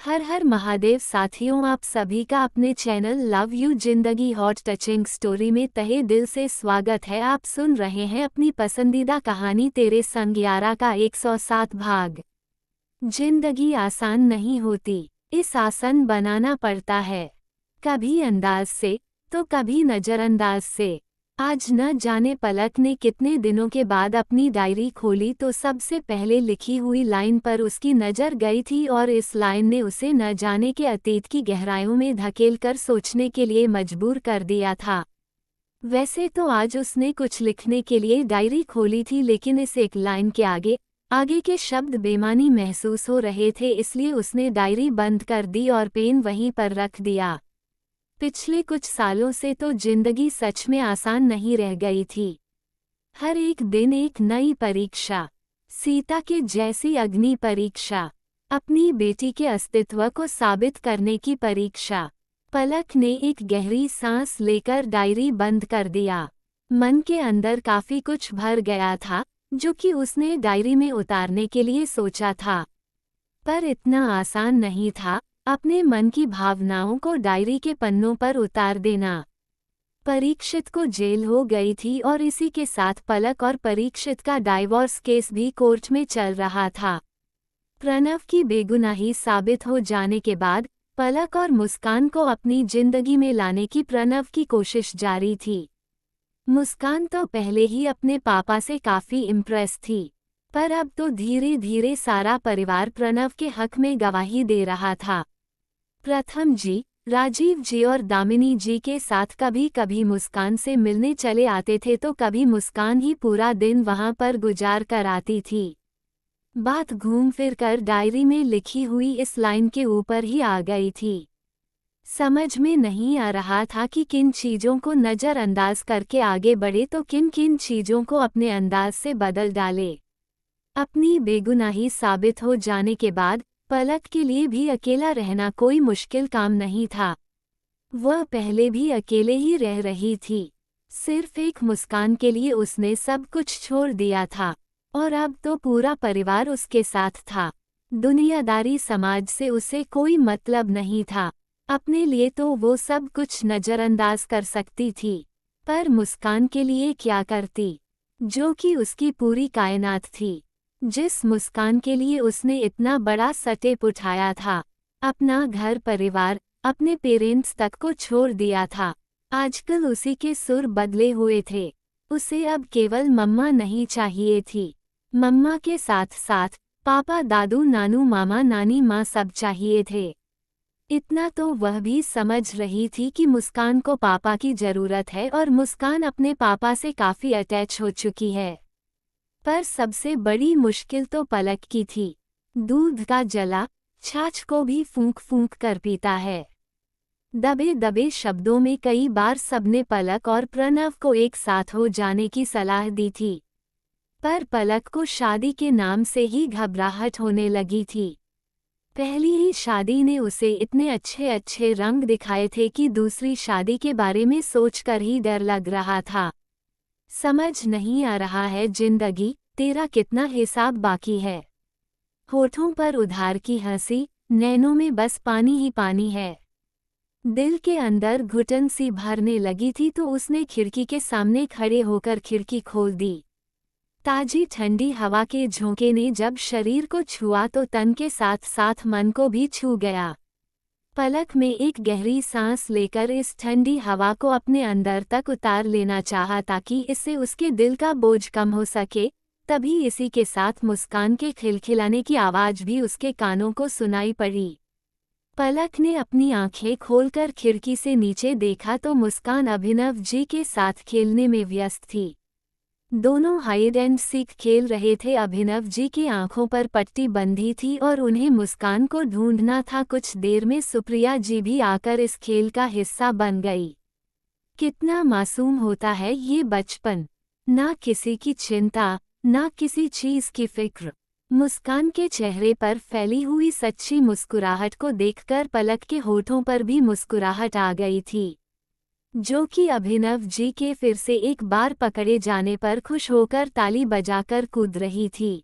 हर हर महादेव साथियों, आप सभी का अपने चैनल लव यू जिंदगी हॉट टचिंग स्टोरी में तहे दिल से स्वागत है। आप सुन रहे हैं अपनी पसंदीदा कहानी तेरे संग 11 का 107 भाग। जिंदगी आसान नहीं होती, इस आसान बनाना पड़ता है, कभी अंदाज से तो कभी नजरअंदाज से। आज न जाने पलक ने कितने दिनों के बाद अपनी डायरी खोली तो सबसे पहले लिखी हुई लाइन पर उसकी नज़र गई थी और इस लाइन ने उसे न जाने के अतीत की गहराइयों में धकेलकर सोचने के लिए मजबूर कर दिया था। वैसे तो आज उसने कुछ लिखने के लिए डायरी खोली थी, लेकिन इस एक लाइन के आगे के शब्द बेमानी महसूस हो रहे थे, इसलिए उसने डायरी बंद कर दी और पेन वहीं पर रख दिया। पिछले कुछ सालों से तो जिंदगी सच में आसान नहीं रह गई थी। हर एक दिन एक नई परीक्षा, सीता के जैसी अग्नि परीक्षा, अपनी बेटी के अस्तित्व को साबित करने की परीक्षा। पलक ने एक गहरी सांस लेकर डायरी बंद कर दिया। मन के अंदर काफी कुछ भर गया था जो कि उसने डायरी में उतारने के लिए सोचा था, पर इतना आसान नहीं था अपने मन की भावनाओं को डायरी के पन्नों पर उतार देना। परीक्षित को जेल हो गई थी और इसी के साथ पलक और परीक्षित का डाइवोर्स केस भी कोर्ट में चल रहा था। प्रणव की बेगुनाही साबित हो जाने के बाद पलक और मुस्कान को अपनी जिंदगी में लाने की प्रणव की कोशिश जारी थी। मुस्कान तो पहले ही अपने पापा से काफी इम्प्रेस थी, पर अब तो धीरे धीरे सारा परिवार प्रणव के हक में गवाही दे रहा था। प्रथम जी, राजीव जी और दामिनी जी के साथ कभी कभी मुस्कान से मिलने चले आते थे तो कभी मुस्कान ही पूरा दिन वहां पर गुजार कर आती थी। बात घूम फिर कर डायरी में लिखी हुई इस लाइन के ऊपर ही आ गई थी। समझ में नहीं आ रहा था कि किन चीज़ों को नज़रअंदाज करके आगे बढ़े तो किन किन चीज़ों को अपने अंदाज से बदल डाले। अपनी बेगुनाही साबित हो जाने के बाद पलक के लिए भी अकेला रहना कोई मुश्किल काम नहीं था। वह पहले भी अकेले ही रह रही थी, सिर्फ एक मुस्कान के लिए उसने सब कुछ छोड़ दिया था और अब तो पूरा परिवार उसके साथ था। दुनियादारी समाज से उसे कोई मतलब नहीं था, अपने लिए तो वो सब कुछ नज़रअंदाज कर सकती थी, पर मुस्कान के लिए क्या करती, जो कि उसकी पूरी कायनात थी, जिस मुस्कान के लिए उसने इतना बड़ा स्टेप उठाया था, अपना घर परिवार, अपने पेरेंट्स तक को छोड़ दिया था। आजकल उसी के सुर बदले हुए थे। उसे अब केवल मम्मा नहीं चाहिए थी, मम्मा के साथ साथ पापा, दादू, नानू, मामा, नानी, माँ सब चाहिए थे। इतना तो वह भी समझ रही थी कि मुस्कान को पापा की ज़रूरत है और मुस्कान अपने पापा से काफ़ी अटैच हो चुकी है। पर सबसे बड़ी मुश्किल तो पलक की थी। दूध का जला छाछ को भी फूंक फूंक कर पीता है। दबे दबे शब्दों में कई बार सबने पलक और प्रणव को एक साथ हो जाने की सलाह दी थी, पर पलक को शादी के नाम से ही घबराहट होने लगी थी। पहली ही शादी ने उसे इतने अच्छे अच्छे रंग दिखाए थे कि दूसरी शादी के बारे में सोचकर ही डर लग रहा था। समझ नहीं आ रहा है जिंदगी, तेरा कितना हिसाब बाकी है। होठों पर उधार की हंसी, नैनों में बस पानी ही पानी है। दिल के अंदर घुटन सी भरने लगी थी तो उसने खिड़की के सामने खड़े होकर खिड़की खोल दी। ताजी ठंडी हवा के झोंके ने जब शरीर को छुआ तो तन के साथ साथ मन को भी छू गया। पलक में एक गहरी सांस लेकर इस ठंडी हवा को अपने अंदर तक उतार लेना चाहा ताकि इससे उसके दिल का बोझ कम हो सके। तभी इसी के साथ मुस्कान के खिलखिलाने की आवाज़ भी उसके कानों को सुनाई पड़ी। पलक ने अपनी आंखें खोलकर खिड़की से नीचे देखा तो मुस्कान अभिनव जी के साथ खेलने में व्यस्त थी। दोनों हाइड एंड सीक खेल रहे थे। अभिनव जी की आंखों पर पट्टी बंधी थी और उन्हें मुस्कान को ढूंढना था। कुछ देर में सुप्रिया जी भी आकर इस खेल का हिस्सा बन गई। कितना मासूम होता है ये बचपन, ना किसी की चिंता, ना किसी चीज की फिक्र। मुस्कान के चेहरे पर फैली हुई सच्ची मुस्कुराहट को देखकर पलक के होठों पर भी मुस्कुराहट आ गई थी, जो कि अभिनव जी के फिर से एक बार पकड़े जाने पर खुश होकर ताली बजाकर कूद रही थी।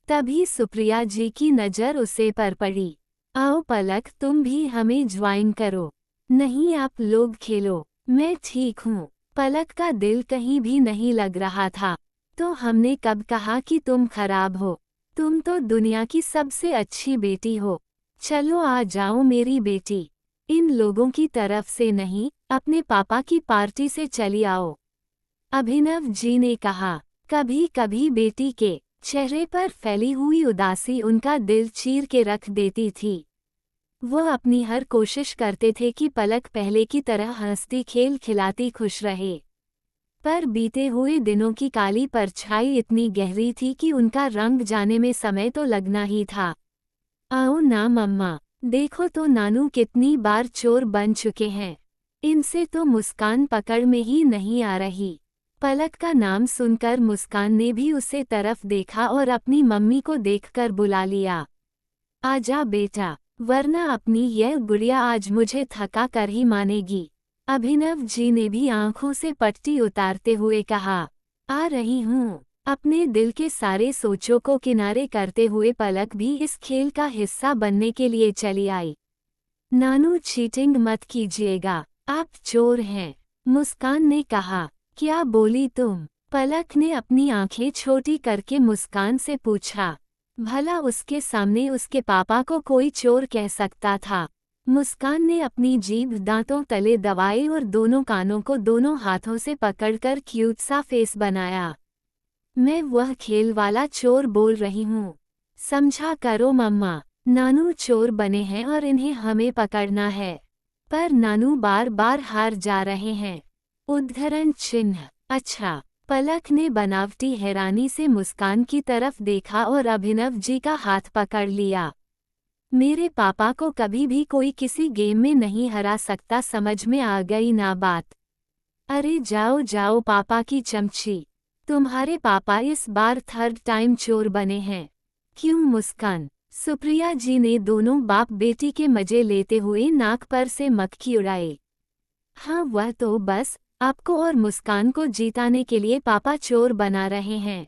तभी सुप्रिया जी की नज़र उसे पर पड़ी। आओ पलक, तुम भी हमें ज्वाइन करो। नहीं, आप लोग खेलो, मैं ठीक हूँ। पलक का दिल कहीं भी नहीं लग रहा था। तो हमने कब कहा कि तुम खराब हो? तुम तो दुनिया की सबसे अच्छी बेटी हो। चलो आ जाओ मेरी बेटी। इन लोगों की तरफ से नहीं, अपने पापा की पार्टी से चली आओ। अभिनव जी ने कहा। कभी कभी बेटी के चेहरे पर फैली हुई उदासी उनका दिल चीर के रख देती थी। वह अपनी हर कोशिश करते थे कि पलक पहले की तरह हंसती खेल खिलाती खुश रहे। पर बीते हुए दिनों की काली परछाई इतनी गहरी थी कि उनका रंग जाने में समय तो लगना ही था। आओ ना मम्मा, देखो तो नानू कितनी बार चोर बन चुके हैं। इनसे तो मुस्कान पकड़ में ही नहीं आ रही। पलक का नाम सुनकर मुस्कान ने भी उसे तरफ देखा और अपनी मम्मी को देखकर बुला लिया। आजा बेटा, वरना अपनी यह गुड़िया आज मुझे थका कर ही मानेगी। अभिनव जी ने भी आंखों से पट्टी उतारते हुए कहा। आ रही हूँ। अपने दिल के सारे सोचों को किनारे करते हुए पलक भी इस खेल का हिस्सा बनने के लिए चली आई। नानू, चीटिंग मत कीजिएगा, आप चोर हैं, मुस्कान ने कहा। क्या बोली तुम? पलक ने अपनी आंखें छोटी करके मुस्कान से पूछा। भला उसके सामने उसके पापा को कोई चोर कह सकता था? मुस्कान ने अपनी जीभ दांतों तले दबाई और दोनों कानों को दोनों हाथों से पकड़कर क्यूट सा फेस बनाया। मैं वह खेल वाला चोर बोल रही हूँ। समझा करो मम्मा, नानू चोर बने हैं और इन्हें हमें पकड़ना है। पर नानू बार बार हार जा रहे हैं। उद्धरण चिन्ह। अच्छा। पलक ने बनावटी हैरानी से मुस्कान की तरफ देखा और अभिनव जी का हाथ पकड़ लिया। मेरे पापा को कभी भी कोई किसी गेम में नहीं हरा सकता, समझ में आ गई ना बात? अरे जाओ जाओ पापा की चमची, तुम्हारे पापा इस बार थर्ड टाइम चोर बने हैं। क्यों मुस्कान? सुप्रिया जी ने दोनों बाप बेटी के मजे लेते हुए नाक पर से मक्खी उड़ाई। हाँ, वह तो बस आपको और मुस्कान को जीताने के लिए पापा चोर बना रहे हैं।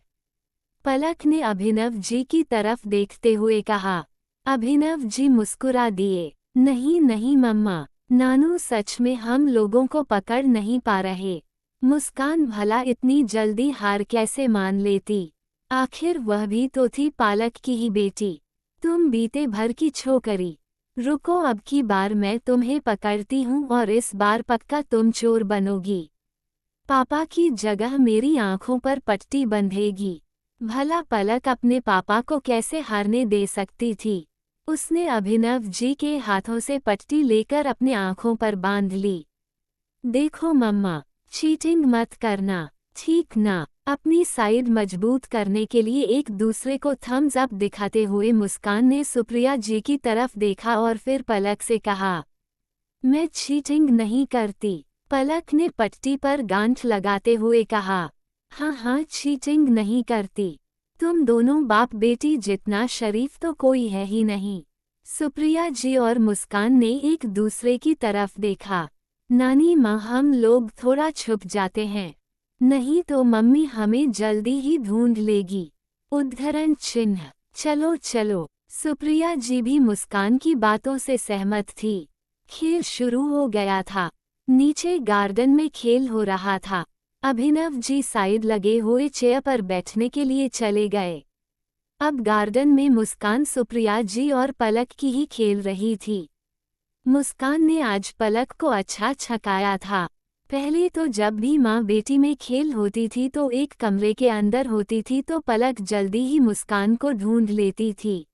पलक ने अभिनव जी की तरफ देखते हुए कहा। अभिनव जी मुस्कुरा दिए। नहीं नहीं मम्मा, नानू सच में हम लोगों को पकड़ नहीं पा रहे। मुस्कान भला इतनी जल्दी हार कैसे मान लेती? आखिर वह भी तो थी पालक की ही बेटी। तुम बीते भर की छोकरी। रुको, अब की बार मैं तुम्हें पकड़ती हूँ और इस बार पक्का तुम चोर बनोगी। पापा की जगह मेरी आंखों पर पट्टी बंधेगी। भला पलक अपने पापा को कैसे हारने दे सकती थी? उसने अभिनव जी के हाथों से पट्टी लेकर अपने आंखों पर बांध ली। देखो मम्मा, चीटिंग मत करना, ठीक ना? अपनी साइड मजबूत करने के लिए एक दूसरे को थम्स अप दिखाते हुए मुस्कान ने सुप्रिया जी की तरफ देखा और फिर पलक से कहा। मैं चीटिंग नहीं करती, पलक ने पट्टी पर गांठ लगाते हुए कहा। हाँ हाँ, चीटिंग नहीं करती। तुम दोनों बाप बेटी जितना शरीफ तो कोई है ही नहीं। सुप्रिया जी और मुस्कान ने एक दूसरे की तरफ देखा। नानी माँ, हम लोग थोड़ा छुप जाते हैं, नहीं तो मम्मी हमें जल्दी ही ढूंढ लेगी। उद्धरण चिन्ह। चलो चलो। सुप्रिया जी भी मुस्कान की बातों से सहमत थी। खेल शुरू हो गया था। नीचे गार्डन में खेल हो रहा था। अभिनव जी साइड लगे हुए चेयर पर बैठने के लिए चले गए। अब गार्डन में मुस्कान सुप्रिया जी और पलक की ही खेल रही थी। मुस्कान ने आज पलक को अच्छा छकाया था। पहले तो जब भी माँ बेटी में खेल होती थी तो एक कमरे के अंदर होती थी तो पलक जल्दी ही मुस्कान को ढूंढ लेती थी।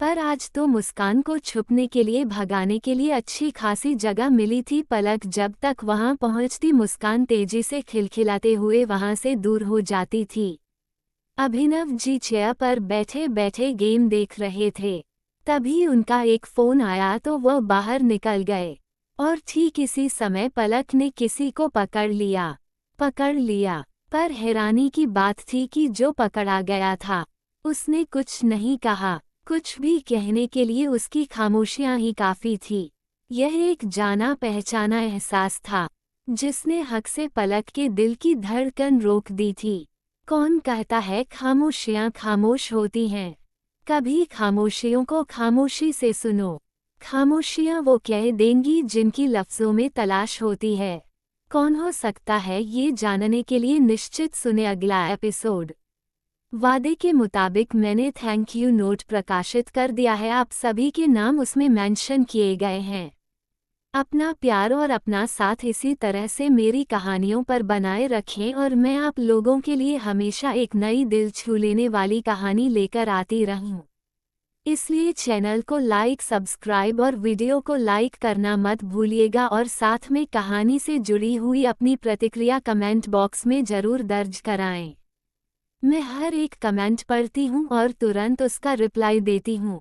पर आज तो मुस्कान को छुपने के लिए भगाने के लिए अच्छी खासी जगह मिली थी। पलक जब तक वहां पहुंचती मुस्कान तेजी से खिलखिलाते हुए वहां से दूर हो जाती थी। अभिनव जी चेयर पर बैठे बैठे गेम देख रहे थे। तभी उनका एक फोन आया तो वह बाहर निकल गए और ठीक इसी समय पलक ने किसी को पकड़ लिया। पर हैरानी की बात थी कि जो पकड़ा गया था उसने कुछ नहीं कहा। कुछ भी कहने के लिए उसकी खामोशियां ही काफी थी। यह एक जाना पहचाना एहसास था जिसने हक से पलक के दिल की धड़कन रोक दी थी। कौन कहता है खामोशियां खामोश होती हैं? कभी खामोशियों को खामोशी से सुनो। खामोशियाँ वो कह देंगी जिनकी लफ्ज़ों में तलाश होती है। कौन हो सकता है ये जानने के लिए निश्चित सुने अगला एपिसोड। वादे के मुताबिक मैंने थैंक यू नोट प्रकाशित कर दिया है, आप सभी के नाम उसमें मेंशन किए गए हैं। अपना प्यार और अपना साथ इसी तरह से मेरी कहानियों पर बनाए रखें और मैं आप लोगों के लिए हमेशा एक नई दिल छू लेने वाली कहानी लेकर आती रहूं। इसलिए चैनल को लाइक, सब्सक्राइब और वीडियो को लाइक करना मत भूलिएगा और साथ में कहानी से जुड़ी हुई अपनी प्रतिक्रिया कमेंट बॉक्स में ज़रूर दर्ज कराएं। मैं हर एक कमेंट पढ़ती हूं और तुरंत उसका रिप्लाई देती हूं।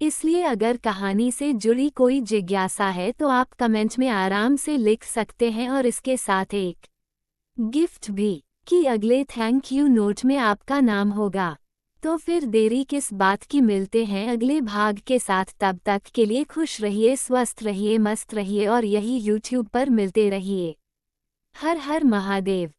इसलिए अगर कहानी से जुड़ी कोई जिज्ञासा है तो आप कमेंट में आराम से लिख सकते हैं और इसके साथ एक गिफ्ट भी कि अगले थैंक यू नोट में आपका नाम होगा। तो फिर देरी किस बात की, मिलते हैं अगले भाग के साथ। तब तक के लिए खुश रहिए, स्वस्थ रहिए, मस्त रहिए और यही YouTube पर मिलते रहिए। हर हर महादेव।